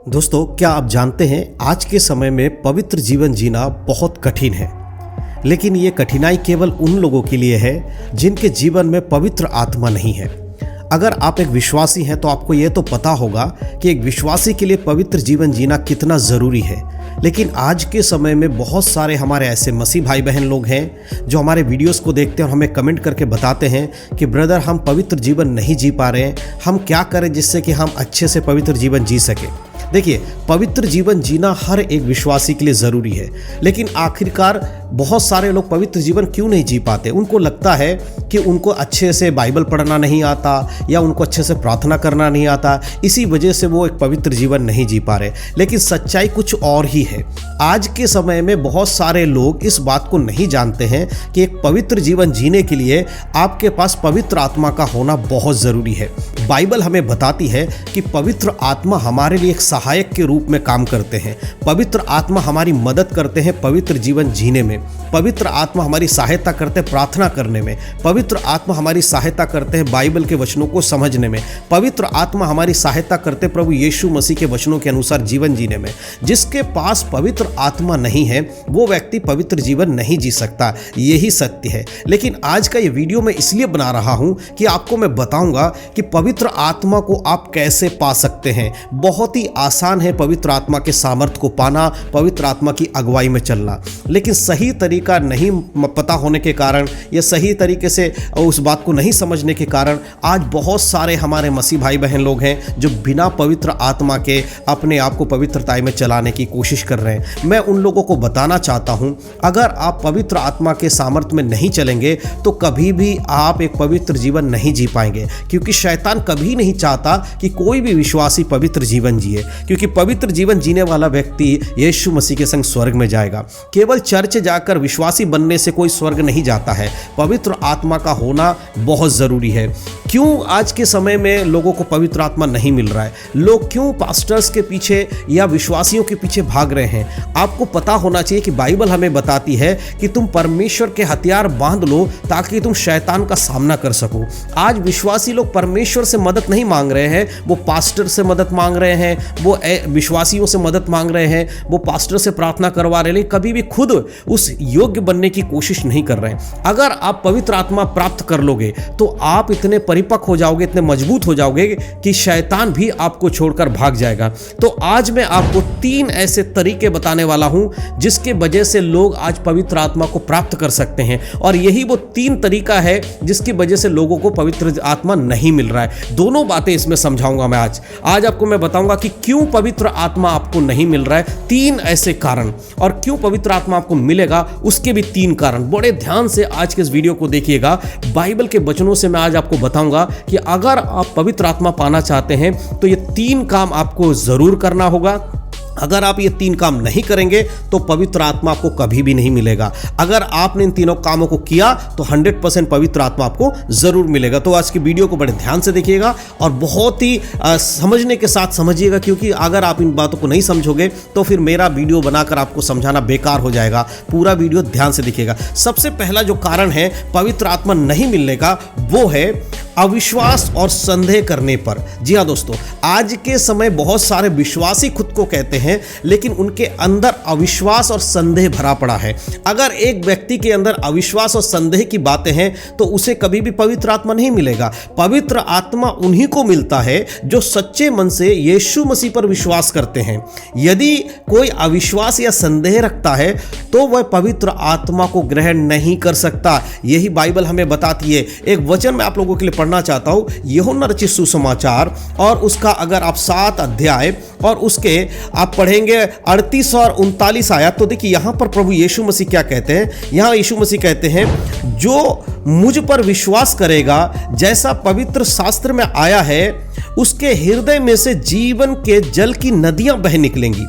दोस्तों, क्या आप जानते हैं आज के समय में पवित्र जीवन जीना बहुत कठिन है। लेकिन ये कठिनाई केवल उन लोगों के लिए है जिनके जीवन में पवित्र आत्मा नहीं है। अगर आप एक विश्वासी हैं तो आपको ये तो पता होगा कि एक विश्वासी के लिए पवित्र जीवन जीना कितना ज़रूरी है। लेकिन आज के समय में बहुत सारे हमारे ऐसे मसीह भाई बहन लोग हैं जो हमारे वीडियोस को देखते हैं और हमें कमेंट करके बताते हैं कि ब्रदर, हम पवित्र जीवन नहीं जी पा रहे हैं, हम क्या करें जिससे कि हम अच्छे से पवित्र जीवन जी सकें। देखिए, पवित्र जीवन जीना हर एक विश्वासी के लिए ज़रूरी है। लेकिन आखिरकार बहुत सारे लोग पवित्र जीवन क्यों नहीं जी पाते? उनको लगता है कि उनको अच्छे से बाइबल पढ़ना नहीं आता या उनको अच्छे से प्रार्थना करना नहीं आता, इसी वजह से वो एक पवित्र जीवन नहीं जी पा रहे। लेकिन सच्चाई कुछ और ही है। आज के समय में बहुत सारे लोग इस बात को नहीं जानते हैं कि एक पवित्र जीवन जीने के लिए आपके पास पवित्र आत्मा का होना बहुत ज़रूरी है। बाइबल हमें बताती है कि पवित्र आत्मा हमारे लिए एक सहायक के रूप में काम करते हैं। पवित्र आत्मा हमारी मदद करते हैं पवित्र जीवन जीने में। पवित्र आत्मा हमारी सहायता करते हैं प्रार्थना करने में। पवित्र आत्मा हमारी सहायता करते हैं बाइबल के वचनों को समझने में। पवित्र आत्मा हमारी सहायता करते हैं प्रभु यीशु मसीह के वचनों के अनुसार जीवन जीने में। जिसके पास पवित्र आत्मा नहीं है वो व्यक्ति पवित्र जीवन नहीं जी सकता, यही सत्य है। लेकिन आज का ये वीडियो मैं इसलिए बना रहा हूं कि आपको मैं बताऊंगा कि पवित्र आत्मा को आप कैसे पा सकते हैं। बहुत ही आसान है पवित्र आत्मा के सामर्थ्य को पाना, पवित्र आत्मा की अगुवाई में चलना। लेकिन सही तरीका नहीं पता होने के कारण या सही तरीके से उस बात को नहीं समझने के कारण आज बहुत सारे हमारे मसीह भाई बहन लोग हैं जो बिना पवित्र आत्मा के अपने आप को पवित्रता में चलाने की कोशिश कर रहे हैं। मैं उन लोगों को बताना चाहता हूं, अगर आप पवित्र आत्मा के सामर्थ्य में नहीं चलेंगे तो कभी भी आप एक पवित्र जीवन नहीं जी पाएंगे। क्योंकि शैतान कभी नहीं चाहता कि कोई भी विश्वासी पवित्र जीवन जिए, क्योंकि पवित्र जीवन जीने वाला व्यक्ति यीशु मसीह के संग स्वर्ग में जाएगा। केवल चर्च जाकर विश्वासी बनने से कोई स्वर्ग नहीं जाता है। पवित्र आत्मा का होना बहुत ज़रूरी है। क्यों आज के समय में लोगों को पवित्र आत्मा नहीं मिल रहा है? लोग क्यों पास्टर्स के पीछे या विश्वासियों के पीछे भाग रहे हैं? आपको पता होना चाहिए कि बाइबल हमें बताती है कि तुम परमेश्वर के हथियार बांध लो ताकि तुम शैतान का सामना कर सको। आज विश्वासी लोग परमेश्वर से मदद नहीं मांग रहे हैं, वो पास्टर से मदद मांग रहे हैं, वो विश्वासियों से मदद मांग रहे हैं, वो पास्टर से प्रार्थना करवा रहे हैं, लेकिन कभी भी खुद उस योग्य बनने की कोशिश नहीं कर रहे हैं। अगर आप पवित्र आत्मा प्राप्त कर लोगे तो आप इतने परिपक्व हो जाओगे, इतने मजबूत हो जाओगे कि शैतान भी आपको छोड़कर भाग जाएगा। तो आज मैं आपको 3 ऐसे तरीके बताने वाला हूं जिसके वजह से लोग आज पवित्र आत्मा को प्राप्त कर सकते हैं। और यही वो 3 तरीका है जिसकी वजह से लोगों को पवित्र आत्मा नहीं मिल रहा है। दोनों बातें इसमें समझाऊंगा मैं आज आपको मैं बताऊंगा कि क्यों पवित्र आत्मा आपको नहीं मिल रहा है, 3 ऐसे कारण, और क्यों पवित्र आत्मा आपको मिलेगा उसके भी 3 कारण। बड़े ध्यान से आज के इस वीडियो को देखिएगा। बाइबल के वचनों से मैं आज आपको बताऊंगा कि अगर आप पवित्र आत्मा पाना चाहते हैं तो ये 3 काम आपको जरूर करना होगा। अगर आप ये 3 काम नहीं करेंगे तो पवित्र आत्मा आपको कभी भी नहीं मिलेगा। अगर आपने इन तीनों कामों को किया तो 100% पवित्र आत्मा आपको जरूर मिलेगा। तो आज की वीडियो को बड़े ध्यान से देखिएगा और बहुत ही समझने के साथ समझिएगा, क्योंकि अगर आप इन बातों को नहीं समझोगे तो फिर मेरा वीडियो बनाकर आपको समझाना बेकार हो जाएगा। पूरा वीडियो ध्यान से देखिएगा। सबसे पहला जो कारण है पवित्र आत्मा नहीं मिलने का, वो है अविश्वास और संदेह करने पर। जी हाँ दोस्तों, आज के समय बहुत सारे विश्वासी खुद को कहते हैं लेकिन उनके अंदर अविश्वास और संदेह भरा पड़ा है। अगर एक व्यक्ति के अंदर अविश्वास और संदेह की बातें हैं तो उसे कभी भी पवित्र आत्मा नहीं मिलेगा। पवित्र आत्मा उन्हीं को मिलता है जो सच्चे मन से यीशु मसीह पर विश्वास करते हैं। यदि कोई अविश्वास या संदेह रखता है तो वह पवित्र आत्मा को ग्रहण नहीं कर सकता। यही बाइबल हमें बताती है। एक वचन मैं आप लोगों के लिए पढ़ना चाहता हूं, यूहन्ना रचित सुसमाचार और उसका अगर आप 7 अध्याय और उसके आप पढ़ेंगे 38 और 39 आयत, तो देखिए यहां पर प्रभु यीशु मसीह क्या कहते हैं। यहां यीशु मसीह कहते हैं, जो मुझ पर विश्वास करेगा जैसा पवित्र शास्त्र में आया है उसके हृदय में से जीवन के जल की नदियां बह निकलेंगी।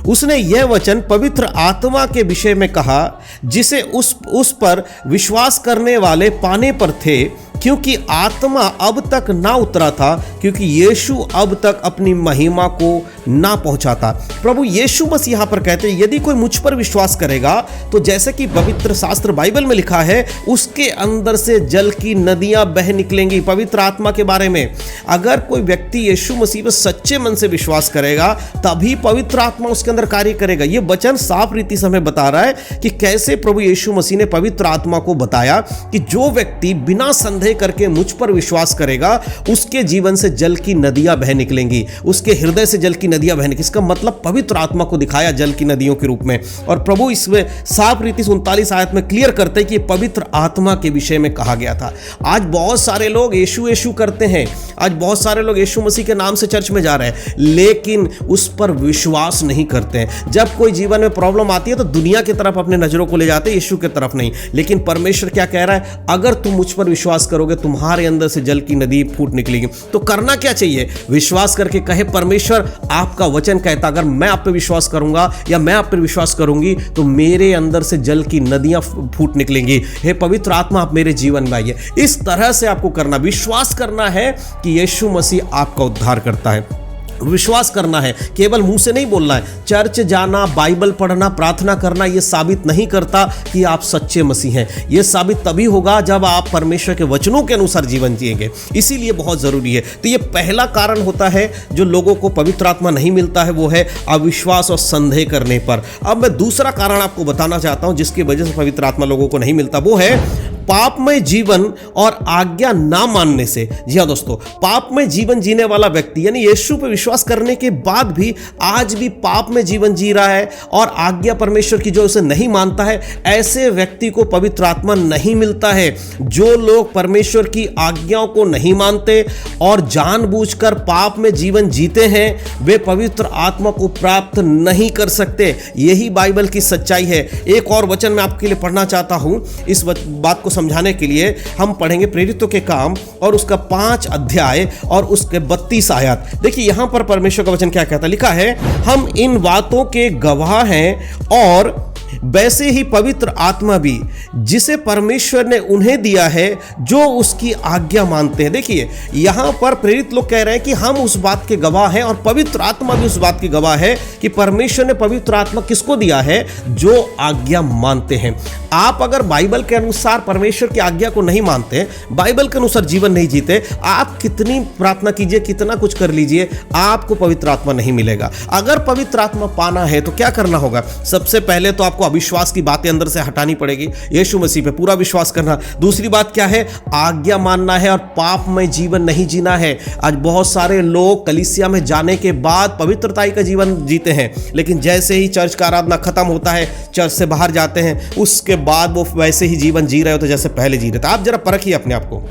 उसने यह वचन पवित्र आत्मा के विषय में कहा जिसे उस पर विश्वास करने वाले पाने पर थे, क्योंकि आत्मा अब तक ना उतरा था, क्योंकि यीशु अब तक अपनी महिमा को ना पहुंचा था। प्रभु यीशु बस यहां पर कहते हैं, यदि कोई मुझ पर विश्वास करेगा तो जैसे कि पवित्र शास्त्र बाइबल में लिखा है, उसके अंदर से जल की नदियां बह निकलेंगी। पवित्र आत्मा के बारे में अगर कोई व्यक्ति यीशु मसीह पर सच्चे मन से विश्वास करेगा तभी पवित्र आत्मा उसके अंदर कार्य करेगा। यह वचन साफ रीति से हमें बता रहा है कि कैसे प्रभु यीशु मसीह ने पवित्र आत्मा को बताया कि जो व्यक्ति बिना संदेह करके मुझ पर विश्वास करेगा उसके जीवन से जल की नदियां बह निकलेंगी, उसके हृदय से जल की नदियां बह निकलेंगी। इसका मतलब पवित्र आत्मा को दिखाया जल की नदियों के रूप में। और प्रभु इसमें साफ रीति से 39 आयत में क्लियर करते हैं कि पवित्र आत्मा के विषय में कहा गया था। आज बहुत सारे लोग यीशु यीशु करते हैं, आज बहुत सारे लोग यीशु मसीह के नाम से चर्च में जा रहे हैं, लेकिन उस पर विश्वास नहीं करते हैं। जब कोई जीवन में प्रॉब्लम आती है तो दुनिया की तरफ अपने नजरों को ले जाते हैं, यीशु की तरफ नहीं। लेकिन परमेश्वर क्या कह रहा है, अगर तुम मुझ पर विश्वास करोगे तुम्हारे अंदर से जल की नदी फूट निकलेगी। तो करना क्या चाहिए? विश्वास करके कहे, परमेश्वर आपका वचन कहता अगर मैं आप पे विश्वास करूंगा या मैं आप पे विश्वास करूंगी तो मेरे अंदर से जल की नदियां फूट निकलेंगी। हे पवित्र आत्मा आप मेरे जीवन में आइए। इस तरह से आपको करना, विश्वास करना है कि यीशु मसीह आपका उद्धार करता है। विश्वास करना है, केवल मुंह से नहीं बोलना है। चर्च जाना, बाइबल पढ़ना, प्रार्थना करना यह साबित नहीं करता कि आप सच्चे मसीह हैं। यह साबित तभी होगा जब आप परमेश्वर के वचनों के अनुसार जीवन जिएंगे। इसीलिए बहुत जरूरी है। तो यह पहला कारण होता है जो लोगों को पवित्र आत्मा नहीं मिलता है, वो है अविश्वास और संदेह करने पर। अब मैं दूसरा कारण आपको बताना चाहता हूं जिसकी वजह से पवित्र आत्मा लोगों को नहीं मिलता, वो है पापमय जीवन और आज्ञा ना मानने से। जी हाँ दोस्तों, पापमय जीवन जीने वाला व्यक्ति यानी यीशु पर विश्वास करने के बाद भी आज भी पाप में जीवन जी रहा है और आज्ञा परमेश्वर की जो उसे नहीं मानता है, ऐसे व्यक्ति को पवित्र आत्मा नहीं मिलता है। जो लोग परमेश्वर की आज्ञाओं को नहीं मानते और जानबूझकर पाप में जीवन जीते हैं, वे पवित्र आत्मा को प्राप्त नहीं कर सकते। यही बाइबल की सच्चाई है। एक और वचन मैं आपके लिए पढ़ना चाहता हूं। इस बात को समझाने के लिए हम पढ़ेंगे प्रेरितों के काम और उसका 5 अध्याय और उसके 32 आयत। देखिए यहां पर परमेश्वर का वचन क्या कहता है, लिखा है, हम इन बातों के गवाह हैं और वैसे ही पवित्र आत्मा भी जिसे परमेश्वर ने उन्हें दिया है जो उसकी आज्ञा मानते हैं। देखिए यहां पर प्रेरित लोग कह रहे हैं कि हम उस बात के गवाह हैं और पवित्र आत्मा भी उस बात की गवाह है कि परमेश्वर ने पवित्र आत्मा किसको दिया है, जो आज्ञा मानते हैं। आप अगर बाइबल के अनुसार परमेश्वर की आज्ञा को नहीं मानते, बाइबल के अनुसार जीवन नहीं जीते, आप कितनी प्रार्थना कीजिए, कितना कुछ कर लीजिए, आपको पवित्र आत्मा नहीं मिलेगा। अगर पवित्र आत्मा पाना है तो क्या करना होगा? सबसे पहले तो आपको अविश्वास की बातें अंदर से हटानी पड़ेगी, यीशु मसीह पे पूरा विश्वास करना। दूसरी बात क्या है? आज्ञा मानना है और पाप में जीवन नहीं जीना है। आज बहुत सारे लोग कलीसिया में जाने के बाद पवित्रता का जीवन जीते हैं, लेकिन जैसे ही चर्च का आराधना खत्म होता है, चर्च से बाहर जाते हैं, उसके बाद वो वैसे ही जीवन जी रहे होते जैसे पहले जी रहे थे। आप जरा परखिए अपने आप को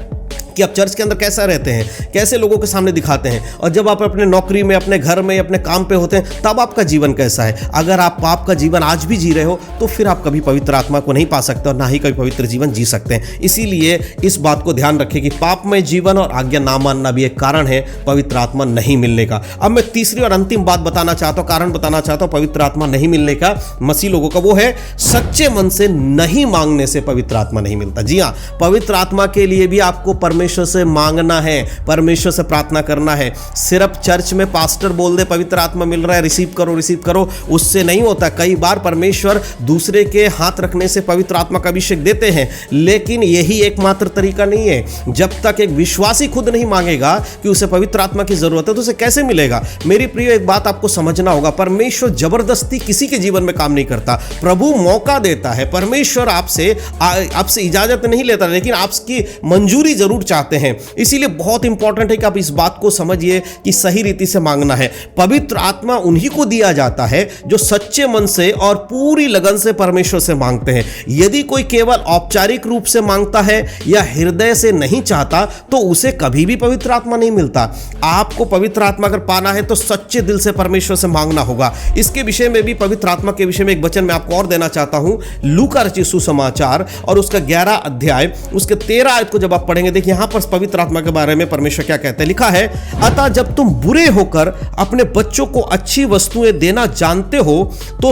कि आप चर्च के अंदर कैसा रहते हैं, कैसे लोगों के सामने दिखाते हैं, और जब आप अपने नौकरी में, अपने घर में, अपने काम पे होते हैं तब आपका जीवन कैसा है। अगर आप पाप का जीवन आज भी जी रहे हो तो फिर आप कभी पवित्र आत्मा को नहीं पा सकते और ना ही कभी पवित्र जीवन जी सकते हैं। इसीलिए इस बात को ध्यान रखें कि पाप में जीवन और आज्ञा ना मानना भी एक कारण है पवित्र आत्मा नहीं मिलने का। अब मैं तीसरी और अंतिम बात बताना चाहता हूं, कारण बताना चाहता हूं पवित्र आत्मा नहीं मिलने का मसीह लोगों का, वो है सच्चे मन से नहीं मांगने से पवित्र आत्मा नहीं मिलता। जी हाँ, पवित्र आत्मा के लिए भी आपको परमेश्वर से मांगना है, परमेश्वर से प्रार्थना करना है। सिर्फ चर्च में पास्टर बोल दे पवित्र आत्मा मिल रहा है, रिसीव करो, उससे नहीं होता। कई बार परमेश्वर दूसरे के हाथ रखने से पवित्र आत्मा का अभिषेक देते हैं, लेकिन यही एकमात्र तरीका नहीं है। जब तक एक विश्वासी खुद नहीं मांगेगा कि उसे पवित्र आत्मा की जरूरत है तो उसे कैसे मिलेगा? मेरी प्रिय, एक बात आपको समझना होगा, परमेश्वर जबरदस्ती किसी के जीवन में काम नहीं करता। प्रभु मौका देता है। परमेश्वर आपसे इजाजत नहीं लेता, लेकिन आपकी मंजूरी जरूर चाहते हैं। इसीलिए बहुत इंपॉर्टेंट है कि आप इस बात को समझिए कि सही रीति से मांगना है। पवित्र आत्मा उन्हीं को दिया जाता है जो सच्चे मन से और पूरी लगन से परमेश्वर से मांगते हैं। यदि कोई केवल औपचारिक रूप से मांगता है या हृदय से नहीं चाहता तो उसे कभी भी पवित्र आत्मा नहीं मिलता। आपको पवित्र आत्मा अगर पाना है तो सच्चे दिल से परमेश्वर से मांगना होगा। इसके विषय में भी, पवित्र आत्मा के विषय में एक वचन मैं आपको और देना चाहता हूं, लूका रचित सुसमाचार और उसका 11 अध्याय उसके 13 आयत को जब आप पढ़ेंगे, देखिए यहां पर पवित्र आत्मा के बारे में परमेश्वर क्या कहते हैं। लिखा है, अतः जब तुम बुरे होकर अपने बच्चों को अच्छी वस्तुएं देना जानते हो तो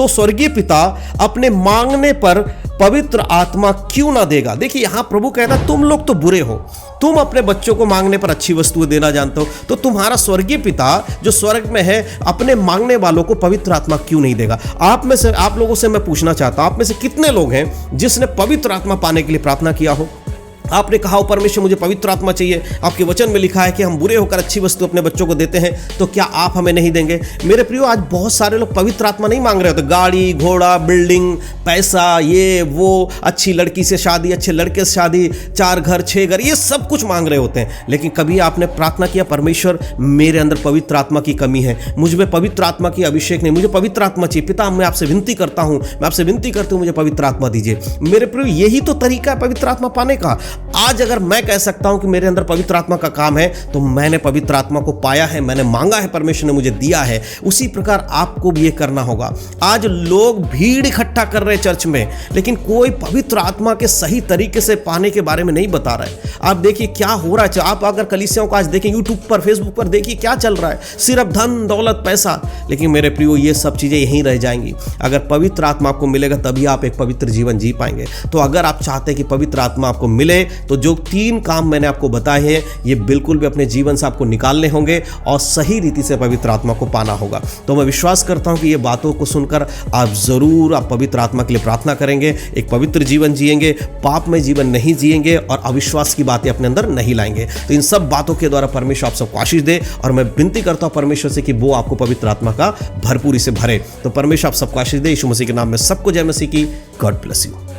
स्वर्गीय पिता अपने मांगने पर पवित्र आत्मा क्यों ना देगा। देखिए यहां प्रभु कहता है तुम लोग तो बुरे हो, तुम अपने बच्चों को मांगने पर अच्छी वस्तुएं देना जानते हो, तो तुम्हारा स्वर्गीय पिता जो स्वर्ग में है अपने मांगने वालों को पवित्र आत्मा क्यों नहीं देगा। आप लोगों से मैं पूछना चाहता हूं, आप में से कितने लोग हैं जिसने पवित्र आत्मा पाने के लिए प्रार्थना किया हो। आपने कहा हो परमेश्वर मुझे पवित्र आत्मा चाहिए, आपके वचन में लिखा है कि हम बुरे होकर अच्छी वस्तु अपने बच्चों को देते हैं, तो क्या आप हमें नहीं देंगे। मेरे प्रियो, आज बहुत सारे लोग पवित्र आत्मा नहीं मांग रहे होते, गाड़ी घोड़ा बिल्डिंग पैसा ये वो, अच्छी लड़की से शादी अच्छे लड़के से शादी, 4 घर 6 घर, ये सब कुछ मांग रहे होते हैं। लेकिन कभी आपने प्रार्थना किया परमेश्वर मेरे अंदर पवित्र आत्मा की कमी है, मुझ में पवित्र आत्मा की अभिषेक नहीं, मुझे पवित्र आत्मा चाहिए। पिता मैं आपसे विनती करता हूं, मैं आपसे विनती करती हूं मुझे पवित्र आत्मा दीजिए। मेरे प्रियो यही तो तरीका है पवित्र आत्मा पाने का। आज अगर मैं कह सकता हूं कि मेरे अंदर पवित्र आत्मा का काम है तो मैंने पवित्र आत्मा को पाया है, मैंने मांगा है, परमेश्वर ने मुझे दिया है। उसी प्रकार आपको भी ये करना होगा। आज लोग भीड़ इकट्ठा कर रहे हैं चर्च में, लेकिन कोई पवित्र आत्मा के सही तरीके से पाने के बारे में नहीं बता रहा है। आप देखिए क्या हो रहा है, आप अगर कलीसियाओं को आज देखें यूट्यूब पर फेसबुक पर, देखिए क्या चल रहा है, सिर्फ धन दौलत पैसा। लेकिन मेरे प्रियो ये सब चीजें यहीं रह जाएंगी। अगर पवित्र आत्मा आपको मिलेगा तभी आप एक पवित्र जीवन जी पाएंगे। तो अगर आप चाहते हैं कि पवित्र आत्मा आपको मिले तो जो 3 काम मैंने आपको बताए हैं ये बिल्कुल भी अपने जीवन से आपको निकालने होंगे और सही रीति से पवित्र आत्मा को पाना होगा। तो मैं विश्वास करता हूं कि ये बातों को सुनकर आप पवित्र आत्मा के लिए प्रार्थना करेंगे, एक पवित्र जीवन जिएंगे, पाप में जीवन नहीं जिएंगे और अविश्वास की बातें अपने अंदर नहीं लाएंगे। तो इन सब बातों के द्वारा परमेश्वर आप सबको आशीष दे और मैं विनती करता हूं परमेश्वर से कि वो आपको पवित्र आत्मा का भरपूरी से भरे। तो परमेश्वर आप सबको आशीष दे। यीशु मसीह के नाम में सबको जय मसीह की। God bless you.